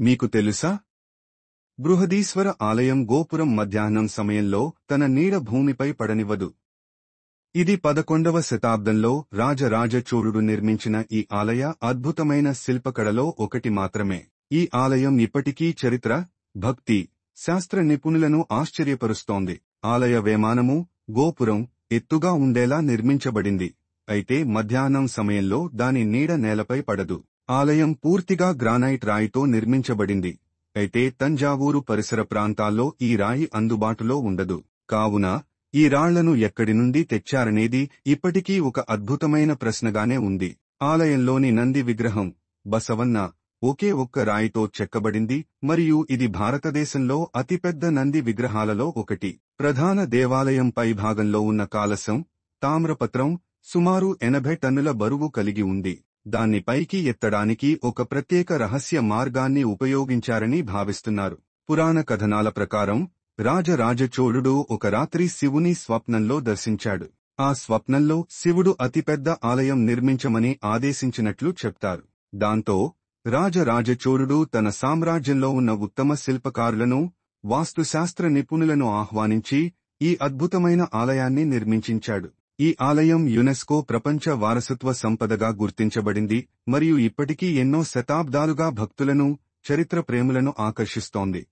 మీకు తెలుసా? బృహదీశ్వర ఆలయం గోపురం మధ్యాహ్నం సమయంలో తన నీడ భూమిపై పడనివ్వదు. ఇది 11వ శతాబ్దంలో రాజరాజ చోళుడు నిర్మించిన ఈ ఆలయ అద్భుతమైన శిల్పకళలో ఒకటి మాత్రమే. ఈ ఆలయం ఇప్పటికీ చరిత్ర, భక్తి, శాస్త్ర నిపుణులను ఆశ్చర్యపరుస్తోంది. ఆలయ విమానము, గోపురం ఎత్తుగా ఉండేలా నిర్మించబడింది. అయితే మధ్యాహ్నం సమయంలో దాని నీడ నేలపై పడదు. ఆలయం పూర్తిగా గ్రానైట్ రాయితో నిర్మించబడింది. అయితే తంజావూరు పరిసర ప్రాంతాల్లో ఈ రాయి అందుబాటులో ఉండదు. కావున ఈ రాళ్లను ఎక్కడి నుండి తెచ్చారనేది ఇప్పటికీ ఒక అద్భుతమైన ప్రశ్నగానే ఉంది. ఆలయంలోని నంది విగ్రహం, బసవన్న, ఒకే ఒక్క రాయితో చెక్కబడింది మరియు ఇది భారతదేశంలో అతిపెద్ద నంది విగ్రహాలలో ఒకటి. ప్రధాన దేవాలయం పైభాగంలో ఉన్న కాలసం, తామ్రపత్రం సుమారు 80 టన్నుల బరువు కలిగి ఉంది. దాన్ని పైకి ఎత్తడానికి ఒక ప్రత్యేక రహస్య మార్గాన్ని ఉపయోగించారని భావిస్తున్నారు. పురాణ కథనాల ప్రకారం రాజరాజ చోళుడు ఒక రాత్రి శివుని స్వప్నంలో దర్శించాడు. ఆ స్వప్నంలో శివుడు అతిపెద్ద ఆలయం నిర్మించమని ఆదేశించినట్లు చెప్తారు. దాంతో రాజరాజ చోళుడు తన సామ్రాజ్యంలో ఉన్న ఉత్తమ శిల్పకారులను, వాస్తుశాస్త్ర నిపుణులను ఆహ్వానించి ఈ అద్భుతమైన ఆలయాన్ని నిర్మించాడు. ఈ ఆలయం యునెస్కో ప్రపంచ వారసత్వ సంపదగా గుర్తించబడింది మరియు ఇప్పటికీ ఎన్నో శతాబ్దాలుగా భక్తులను, చరిత్ర ప్రేములను ఆకర్షిస్తోంది.